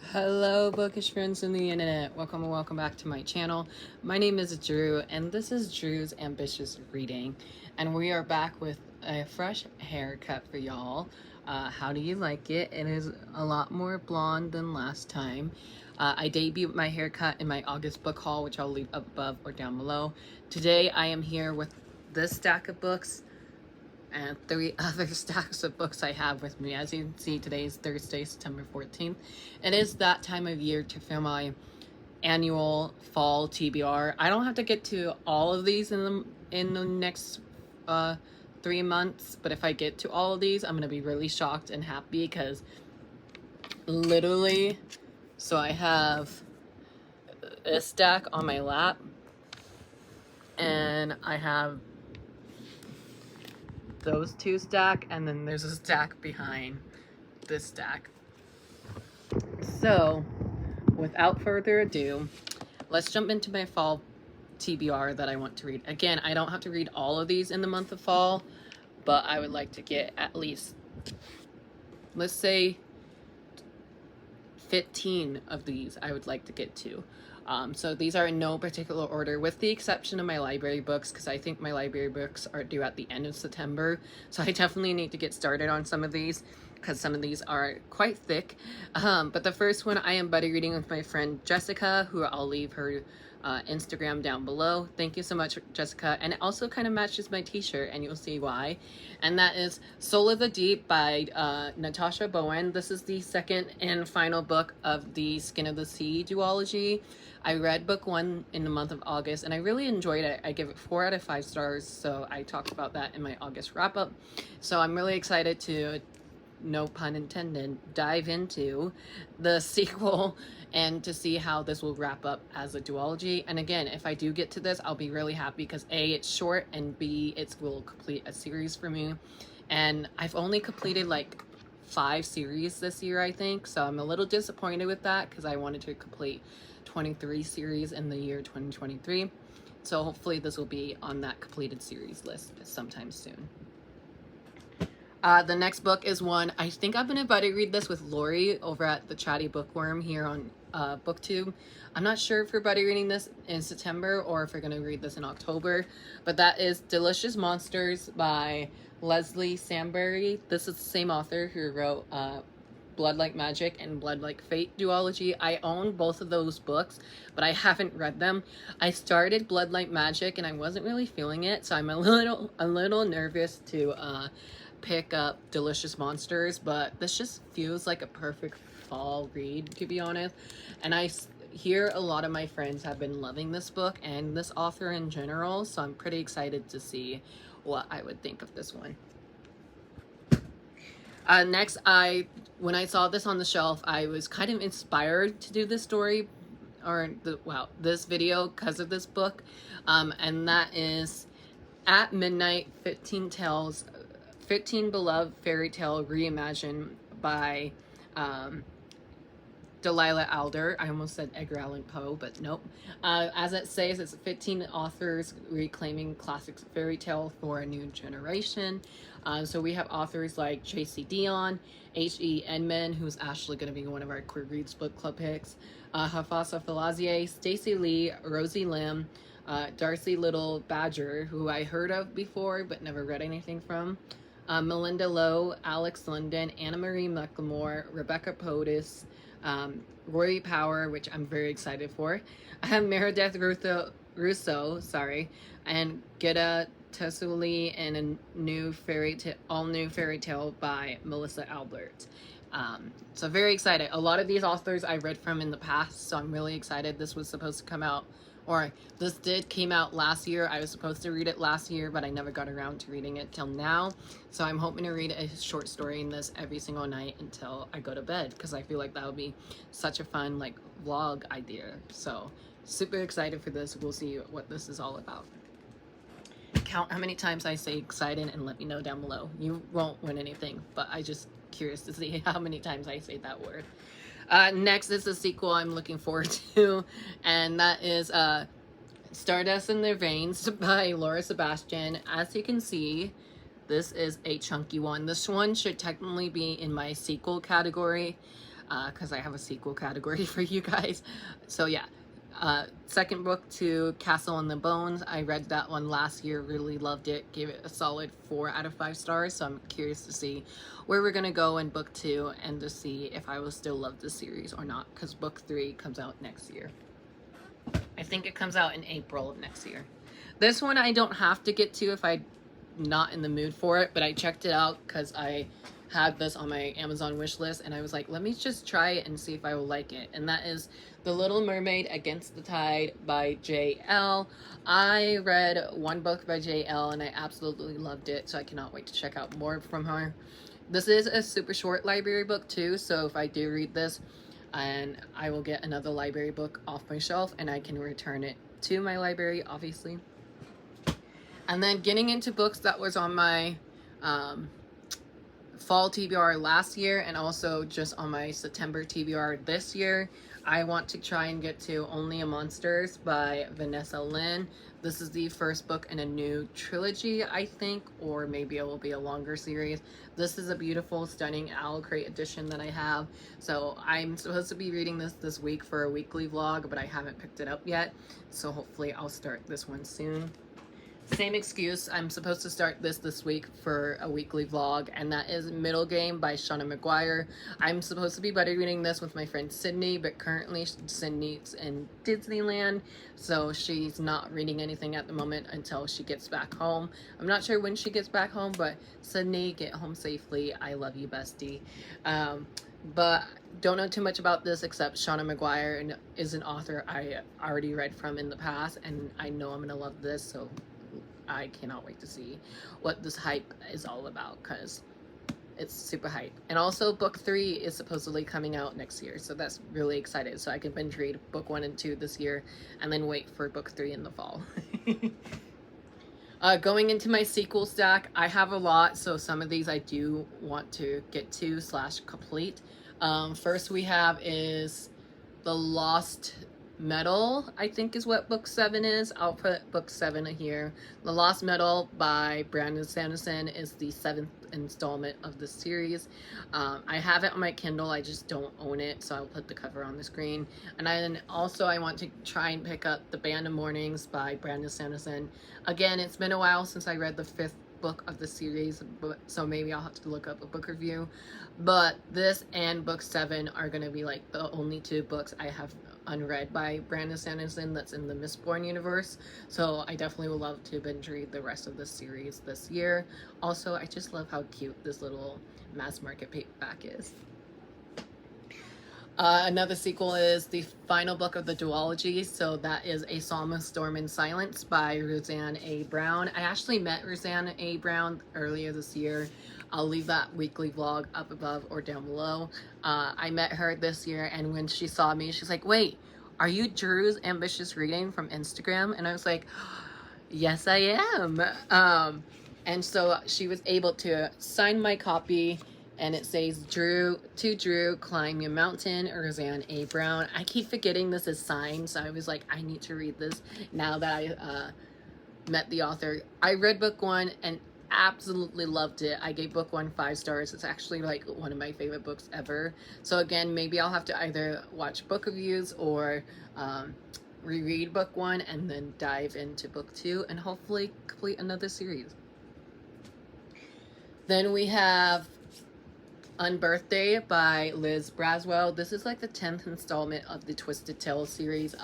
Hello bookish friends in the internet, welcome and welcome back to my channel. My name is Drew and this is Drew's Ambitious Reading, and we are back with a fresh haircut for y'all. How do you like it? It is a lot more blonde than last time. I debuted my haircut in my August book haul, which I'll leave up above or down below. Today I am here with this stack of books and 3 other stacks of books I have with me. As you can see, today is Thursday, September 14th. It is that time of year to film my annual fall TBR. I don't have to get to all of these in the next 3 months, but if I get to all of these, I'm gonna be really shocked and happy because literally, so I have a stack on my lap and I have those 2 stack, and then there's a stack behind this stack. So without further ado, let's jump into my fall TBR that I want to read. Again, I don't have to read all of these in the month of fall, but I would like to get at least, let's say 15 of these I would like to get to. So these are in no particular order, with the exception of my library books, because I think my library books are due at the end of September. So I definitely need to get started on some of these, because some of these are quite thick. But the first one I am buddy reading with my friend Jessica, who I'll leave her Instagram down below. Thank you so much, Jessica. And it also kind of matches my t-shirt, and you'll see why. And that is Soul of the Deep by Natasha Bowen. This is the second and final book of the Skin of the Sea duology. I read book 1 in the month of August and I really enjoyed it. I give it 4 out of 5 stars, so I talked about that in my August wrap up. So I'm really excited to, no pun intended, dive into the sequel and to see how this will wrap up as a duology. And again, if I do get to this, I'll be really happy because A, it's short, and B, it will complete a series for me. And I've only completed like 5 series this year, I think, so I'm a little disappointed with that because I wanted to complete 23 series in the year 2023. So hopefully this will be on that completed series list sometime soon. The next book is one, I think I'm gonna buddy read this with Lori over at the Chatty Bookworm here on BookTube. I'm not sure if we're buddy reading this in September or if we're gonna read this in October, but that is Delicious Monsters by Leslie Sambury. This is the same author who wrote Blood Like Magic and Blood Like Fate duology. I own both of those books, but I haven't read them. I started Blood Like Magic and I wasn't really feeling it, so I'm a little nervous to pick up Delicious Monsters, but this just feels like a perfect fall read, to be honest. And I hear a lot of my friends have been loving this book and this author in general, so I'm pretty excited to see what I would think of this one. Next, when I saw this on the shelf, I was kind of inspired to do this story, or this video, because of this book, and that is At Midnight, 15 Beloved Fairy Tale Reimagined by Delilah Alder. I almost said Edgar Allan Poe, but nope. As it says, it's 15 authors reclaiming classic fairy tale for a new generation. So we have authors like J.C. Dion, H.E. Edmond, who's actually going to be one of our Queer Reads Book Club picks, Hafasa Falazier, Stacey Lee, Rosie Lim, Darcy Little Badger, who I heard of before but never read anything from, Melinda Lowe, Alex London, Anna Marie McLemore, Rebecca Podis, Rory Power, which I'm very excited for. I have Meredith Russo, and Geta Tesuli, and a all new fairy tale by Melissa Albert. So very excited. A lot of these authors I read from in the past, so I'm really excited. This was supposed to come out, or this came out last year. I was supposed to read it last year, but I never got around to reading it till now. So I'm hoping to read a short story in this every single night until I go to bed, because I feel like that would be such a fun like vlog idea. So super excited for this. We'll see what this is all about. Count how many times I say excited and let me know down below. You won't win anything, but I just curious to see how many times I say that word. Next is a sequel I'm looking forward to, and that is Stardust in Their Veins by Laura Sebastian. As you can see, this is a chunky one. This one should technically be in my sequel category. because I have a sequel category for you guys. So yeah, second book to Castle in the Bones. I read that one last year, really loved it, gave it a solid 4 out of 5 stars. So I'm curious to see where we're gonna go in book 2 and to see if I will still love the series or not, because book 3 comes out next year. I think it comes out in April of next year. This one I don't have to get to if I'm not in the mood for it, but I checked it out because I had this on my Amazon wish list and I was like, let me just try it and see if I will like it. And that is The Little Mermaid Against the Tide by J.L. I read one book by J.L. and I absolutely loved it, so I cannot wait to check out more from her. This is a super short library book too, so if I do read this, and I will get another library book off my shelf and I can return it to my library, obviously. And then getting into books that was on my fall TBR last year and also just on my September TBR this year, I want to try and get to Only a Monsters by Vanessa Lynn. This is the first book in a new trilogy, I think, or maybe it will be a longer series. This is a beautiful, stunning Owlcrate edition that I have. So I'm supposed to be reading this week for a weekly vlog, but I haven't picked it up yet. So hopefully I'll start this one soon. Same excuse, I'm supposed to start this week for a weekly vlog, and that is Middle Game by Shauna McGuire. I'm supposed to be buddy reading this with my friend Sydney, but currently Sydney's in Disneyland, so she's not reading anything at the moment until she gets back home. I'm not sure when she gets back home, but Sydney, get home safely. I love you, bestie. But don't know too much about this except Shauna McGuire is an author I already read from in the past, and I know I'm gonna love this, so I cannot wait to see what this hype is all about, because it's super hype. And also book 3 is supposedly coming out next year, so that's really excited, so I can binge read book 1 and 2 this year and then wait for book 3 in the fall. Going into my sequel stack, I have a lot, so some of these I do want to get to / complete. First we have is The Lost Metal, I think is what book 7 is. I'll put book 7 here. The Lost Metal by Brandon Sanderson is the 7th installment of the series. I have it on my Kindle, I just don't own it, so I'll put the cover on the screen. And then also I want to try and pick up The Band of Mornings by Brandon Sanderson. Again, it's been a while since I read the 5th book of the series, so maybe I'll have to look up a book review. But this and book 7 are going to be like the only 2 books I have unread by Brandon Sanderson that's in the Mistborn universe, so I definitely would love to binge read the rest of the series this year. Also, I just love how cute this little mass market paperback is. Another sequel is the final book of the duology, so that is A Psalm of Storm and Silence by Roseanne A. Brown. I actually met Roseanne A. Brown earlier this year. I'll leave that weekly vlog up above or down below. I met her this year, and when she saw me, she's like, wait, are you Drew's Ambitious Reading from Instagram? And I was like, yes, I am. And so she was able to sign my copy, and it says, Drew, climb your mountain, Roseanne A. Brown. I keep forgetting this is signed, so I was like, I need to read this now that I met the author. I read book 1 and absolutely loved it. I gave book 1 5 stars. It's actually like one of my favorite books ever. So again, maybe I'll have to either watch book reviews or reread book 1 and then dive into book 2 and hopefully complete another series. Then we have Unbirthday by Liz Braswell. This is like the 10th installment of the Twisted Tales series.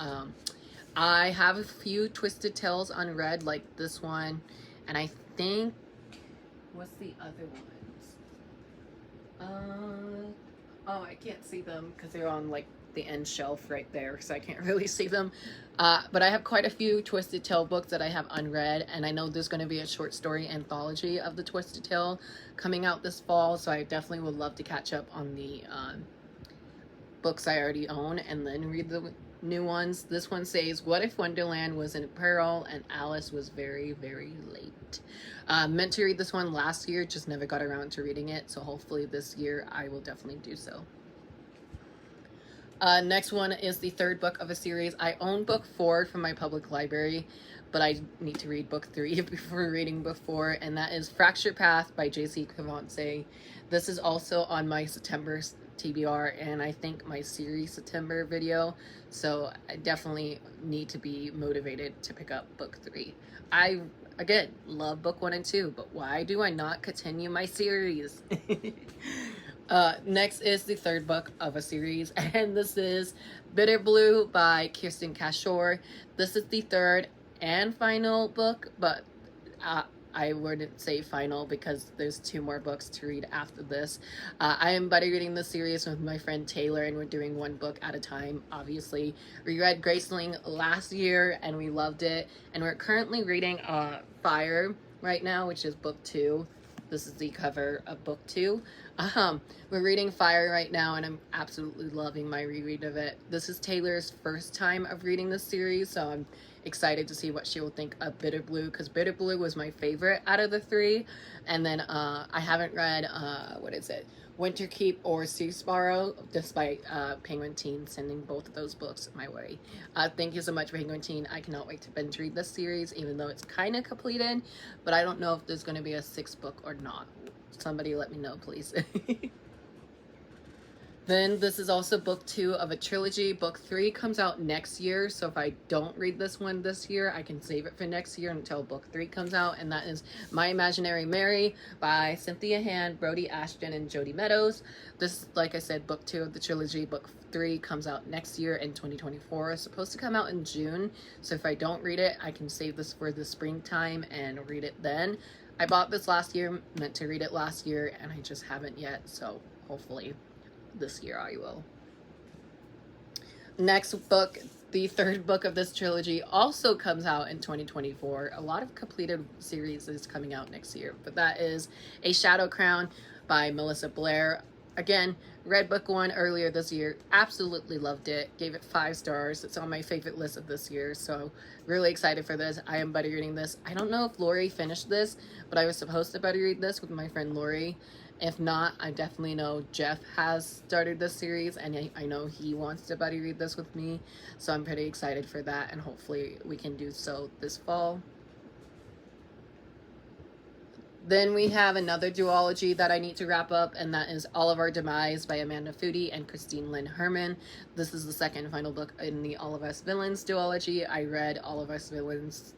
I have a few Twisted Tales unread, like this one, and I think, what's the other ones? Oh, I can't see them because they're on like the end shelf right there, so I can't really see them. But I have quite a few Twisted Tale books that I have unread, and I know there's going to be a short story anthology of the Twisted Tale coming out this fall, so I definitely would love to catch up on the books I already own and then read the new ones. This one says, what if Wonderland was in peril and Alice was very, very late? Meant to read this one last year, just never got around to reading it, so hopefully this year I will definitely do so. Next one is the 3rd book of a series. I own book 4 from my public library, but I need to read book 3 before reading book 4, and that is Fractured Path by J.C. Cavance. This is also on my September TBR and I think my series September video. So I definitely need to be motivated to pick up book 3. I, again, love book 1 and 2, but why do I not continue my series? Next is the 3rd book of a series, and this is Bitter Blue by Kirsten Cashore. This is the 3rd and final book, but I wouldn't say final because there's 2 more books to read after this. I am buddy reading the series with my friend Taylor, and we're doing 1 book at a time, obviously. We read Graceling last year, and we loved it. And we're currently reading Fire right now, which is book 2. This is the cover of book 2. We're reading Fire right now, and I'm absolutely loving my reread of it. This is Taylor's first time of reading this series, so I'm excited to see what she will think of Bitter Blue, because Bitter Blue was my favorite out of the 3. And then I haven't read, Winter Keep or Sea Sparrow, despite Penguin Teen sending both of those books my way. Thank you so much, Penguin Teen. I cannot wait to binge read this series, even though it's kind of completed, but I don't know if there's going to be a 6th book or not. Somebody let me know, please. Then this is also book 2 of a trilogy. Book 3 comes out next year, so if I don't read this one this year, I can save it for next year until book 3 comes out, and that is My Imaginary Mary by Cynthia Hand, Brody Ashton, and Jody Meadows. This, like I said, book 2 of the trilogy. Book 3 comes out next year in 2024. It's supposed to come out in June, so if I don't read it, I can save this for the springtime and read it then. I bought this last year, meant to read it last year, and I just haven't yet, so hopefully this year I will. Next book, the 3rd book of this trilogy, also comes out in 2024. A lot of completed series is coming out next year, but that is A Shadow Crown by Melissa Blair. Again, read book 1 earlier this year, absolutely loved it, gave it 5 stars. It's on my favorite list of this year, so really excited for this. I am buddy reading this. I don't know if Lori finished this, but I was supposed to buddy read this with my friend Lori. If not, I definitely know Jeff has started this series, and I know he wants to buddy read this with me, so I'm pretty excited for that, and hopefully we can do so this fall. Then we have another duology that I need to wrap up, and that is All of Our Demise by Amanda Foody and Christine Lynn Herman. This is the 2nd and final book in the All of Us Villains duology. I read All of Us Villains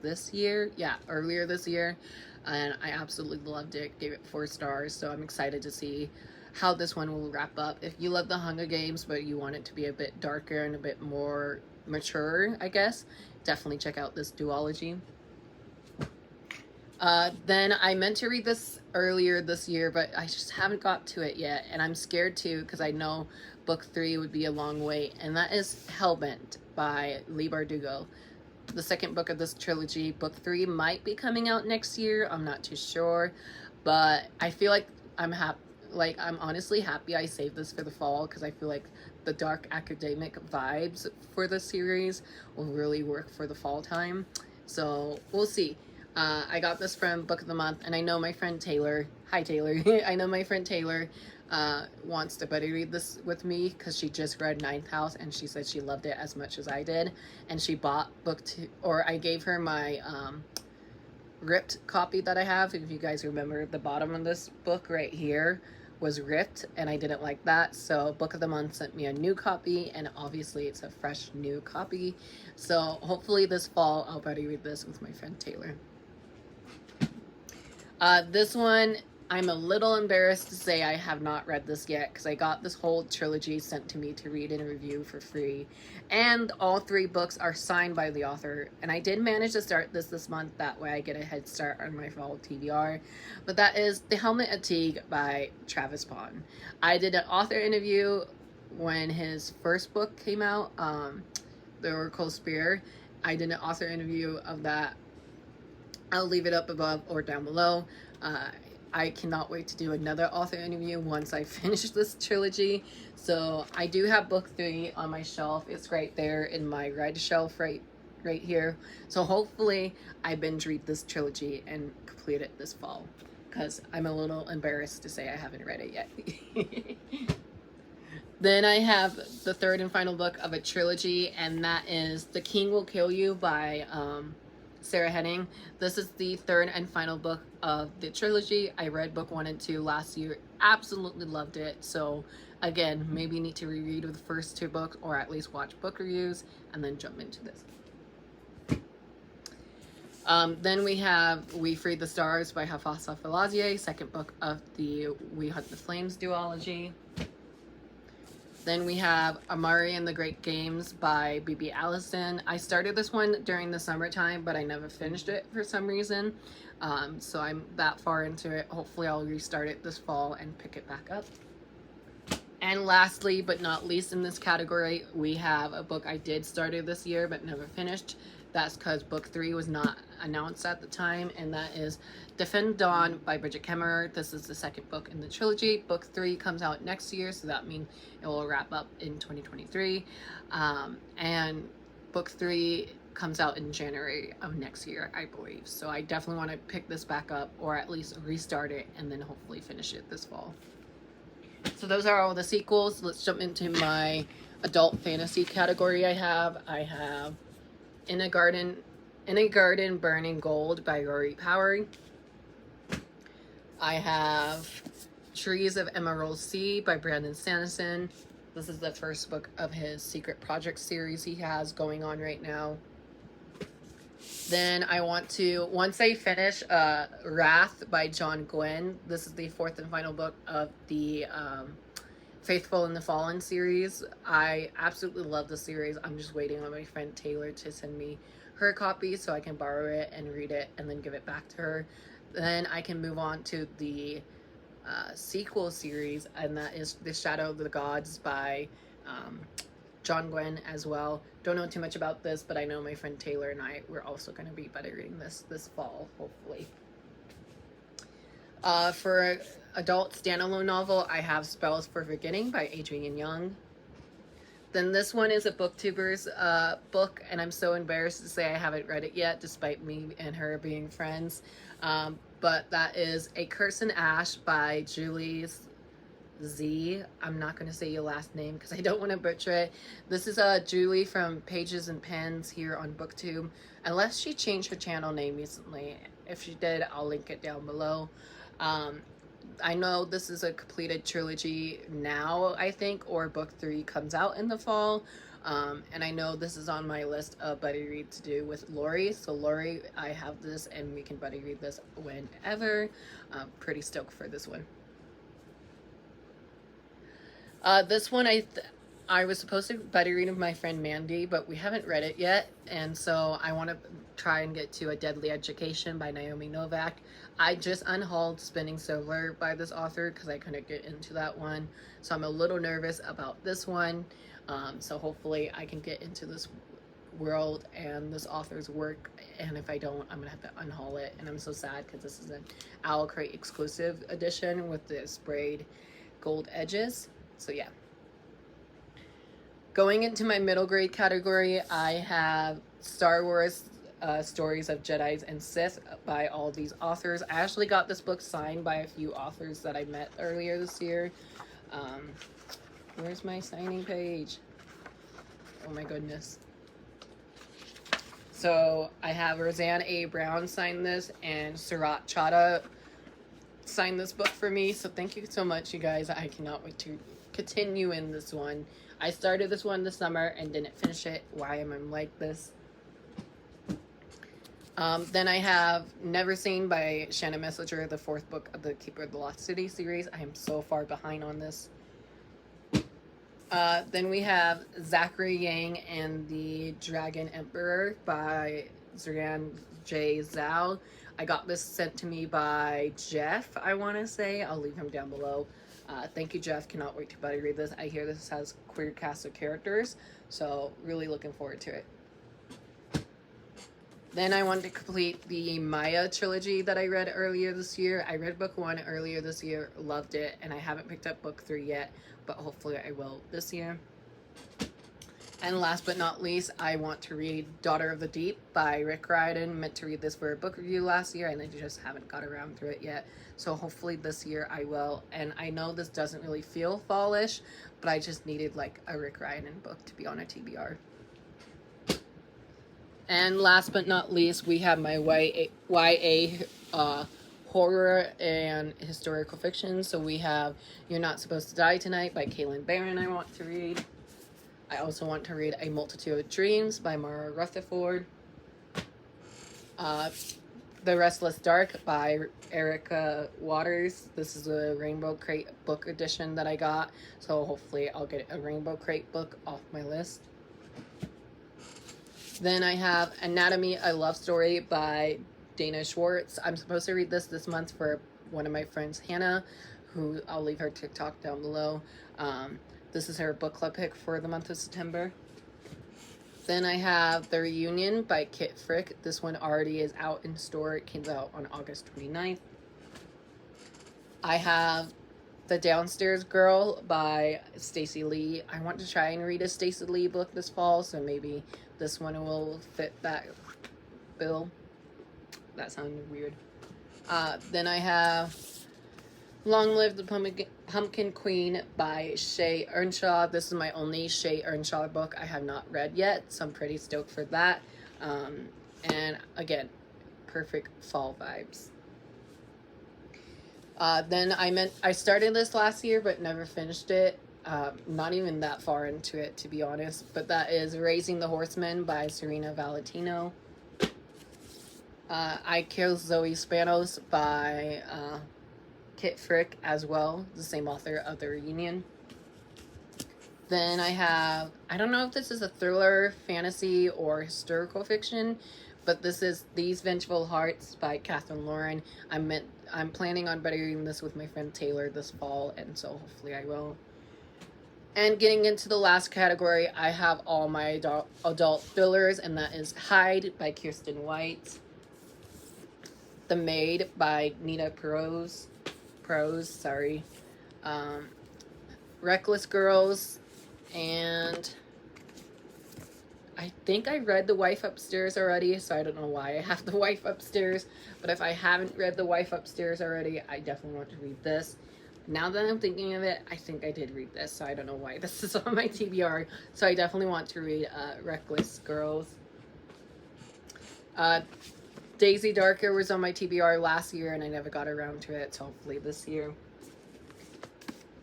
earlier this year, and I absolutely loved it. Gave it 4 stars, so I'm excited to see how this one will wrap up. If you love the Hunger Games, but you want it to be a bit darker and a bit more mature, I guess, definitely check out this duology. Then I meant to read this earlier this year, but I just haven't got to it yet, and I'm scared to because I know book 3 would be a long wait, and that is Hellbent by Leigh Bardugo. The 2nd book of this trilogy. Book 3 might be coming out next year. I'm not too sure, but I feel like I'm honestly happy I saved this for the fall, because I feel like the dark academic vibes for the series will really work for the fall time. So we'll see. I got this from Book of the Month, and I know my friend Taylor, hi Taylor, I know my friend Taylor wants to buddy read this with me because she just read Ninth House, and she said she loved it as much as I did, and she bought book 2, or I gave her my ripped copy that I have. If you guys remember, the bottom of this book right here was ripped, and I didn't like that, so Book of the Month sent me a new copy, and obviously it's a fresh new copy, so hopefully this fall I'll buddy read this with my friend Taylor. This one, I'm a little embarrassed to say I have not read this yet, because I got this whole trilogy sent to me to read and review for free, and all 3 books are signed by the author, and I did manage to start this month, that way I get a head start on my fall TBR, but that is The Helmet of Teague by Travis Pond. I did an author interview when his first book came out, The Oracle Spear. I did an author interview of that. I'll leave it up above or down below. I cannot wait to do another author interview once I finish this trilogy. So I do have book 3 on my shelf. It's right there in my red shelf right here. So hopefully I binge read this trilogy and complete it this fall, because I'm a little embarrassed to say I haven't read it yet. Then I have the 3rd and final book of a trilogy, and that is The King Will Kill You by Sarah Henning. This is the third and final book of the trilogy. I read book 1 and 2 last year. Absolutely loved it. So again, maybe need to reread the first 2 books or at least watch book reviews and then jump into this. Then we have We Freed the Stars by Hafsa Falazieh, second book of the We Hunt the Flames duology. Then we have Amari and the Great Games by B.B. Allison. I started this one during the summertime, but I never finished it for some reason. So I'm that far into it. Hopefully I'll restart it this fall and pick it back up. And lastly, but not least in this category, we have a book I did started this year but never finished. That's because book 3 was not announced at the time, and that is Defend Dawn by Bridget Kemmerer. This is the second book in the trilogy. Book 3 comes out next year, so that means it will wrap up in 2023. And book 3 comes out in January of next year, I believe. So I definitely want to pick this back up, or at least restart it, and then hopefully finish it this fall. So those are all the sequels. Let's jump into my adult fantasy category. I have In a Garden Burning Gold by Rory Power. I have Trees of Emerald Sea by Brandon Sanderson. This is the first book of his Secret Project series he has going on right now. Then I want to, once I finish Wrath by John Gwynne, this is the fourth and final book of the Faithful and the Fallen series. I absolutely love the series. I'm just waiting on my friend Taylor to send me her copy so I can borrow it and read it and then give it back to her. Then I can move on to the sequel series, and that is The Shadow of the Gods by John Gwynne as well. Don't know too much about this, but I know my friend Taylor and we're also going to be buddy reading this fall, hopefully. For adult standalone novel, I have Spells for Forgetting by Adrienne Young. Then this one is a booktuber's book, and I'm so embarrassed to say I haven't read it yet, despite me and her being friends. But that is A Curse in Ash by Julie Z. I'm not going to say your last name because I don't want to butcher it. This is Julie from Pages and Pens here on BookTube, unless she changed her channel name recently. If she did, I'll link it down below. I know this is a completed trilogy now, I think, or book 3 comes out in the fall. And I know this is on my list of buddy read to do with Lori. So Lori, I have this and we can buddy read this whenever. Pretty stoked for this one. This one I was supposed to buddy read with my friend Mandy, but we haven't read it yet, and so I want to try and get to A Deadly Education by Naomi Novak. I just unhauled Spinning Silver by this author because I couldn't get into that one, so I'm a little nervous about this one. So hopefully I can get into this world and this author's work, and if I don't, I'm gonna have to unhaul it, and I'm so sad because this is an Owlcrate exclusive edition with the sprayed gold edges. So yeah. Going into my middle grade category, I have Star Wars Stories of Jedis and Sith by all these authors. I actually got this book signed by a few authors that I met earlier this year. Where's my signing page? Oh my goodness. So I have Roseanne A. Brown sign this, and Surat Chadha signed this book for me. So thank you so much, you guys. I cannot wait to continue in this one. I started this one this summer and didn't finish it. Why am I like this? Then I have Never Seen by Shannon Messenger, the fourth book of the Keeper of the Lost City series. I am so far behind on this. Then we have Zachary Yang and the Dragon Emperor by Zurian J. Zhao. I got this sent to me by Jeff, I want to say. I'll leave him down below. Thank you, Jeff. Cannot wait to buddy read this. I hear this has queer cast of characters, so really looking forward to it. Then I wanted to complete the Maya trilogy that I read earlier this year. I read book 1 earlier this year, loved it, and I haven't picked up book 3 yet, but hopefully I will this year. And last but not least, I want to read Daughter of the Deep by Rick Riordan. Meant to read this for a book review last year, and I just haven't got around to it yet. So hopefully this year I will. And I know this doesn't really feel fallish, but I just needed like a Rick Riordan book to be on a TBR. And last but not least, we have my YA horror and historical fiction. So we have You're Not Supposed to Die Tonight by Caitlin Barron I want to read. I also want to read A Multitude of Dreams by Mara Rutherford. The Restless Dark by Erica Waters. This is a Rainbow Crate book edition that I got. So hopefully I'll get a Rainbow Crate book off my list. Then I have Anatomy, a Love Story by Dana Schwartz. I'm supposed to read this month for one of my friends, Hannah, who I'll leave her TikTok down below. This is her book club pick for the month of September. Then I have The Reunion by Kit Frick. This one already is out in store. It came out on August 29th. I have The Downstairs Girl by Stacey Lee. I want to try and read a Stacey Lee book this fall, so maybe this one will fit that bill. That sounded weird. Then I have Long Live the Pumpkin Queen by Shay Earnshaw. This is my only Shay Earnshaw book I have not read yet, so I'm pretty stoked for that. And again, perfect fall vibes. Then I started this last year but never finished it. Not even that far into it, to be honest. But that is Raising the Horsemen by Serena Valentino. I Kill Zoe Spanos by Kit Frick as well, the same author of The Reunion. Then I have, I don't know if this is a thriller, fantasy, or historical fiction, but this is These Vengeful Hearts by Catherine Lauren. I'm planning on reading this with my friend Taylor this fall, and so hopefully I will. And getting into the last category, I have all my adult fillers, and that is Hide by Kirsten White, The Maid by Nina Prose, Reckless Girls, and I think I read The Wife Upstairs already, so I don't know why I have The Wife Upstairs, but if I haven't read The Wife Upstairs already, I definitely want to read this. Now that I'm thinking of it, I think I did read this, so I don't know why this is on my TBR. So I definitely want to read Reckless Girls. Daisy Darker was on my TBR last year, and I never got around to it, so hopefully this year.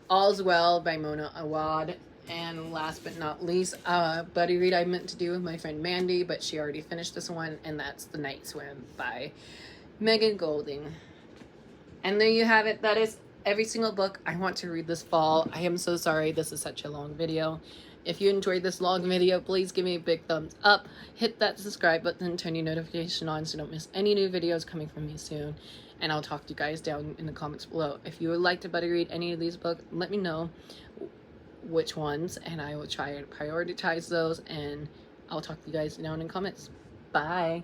All's Well by Mona Awad. And last but not least, buddy read I meant to do with my friend Mandy, but she already finished this one, and that's The Night Swim by Megan Golding. And there you have it. That is every single book I want to read this fall. I am so sorry this is such a long video. If you enjoyed this long video, please give me a big thumbs up. Hit that subscribe button, turn your notification on so you don't miss any new videos coming from me soon. And I'll talk to you guys down in the comments below. If you would like to buddy read any of these books, let me know which ones, and I will try and prioritize those, and I'll talk to you guys down in comments. Bye.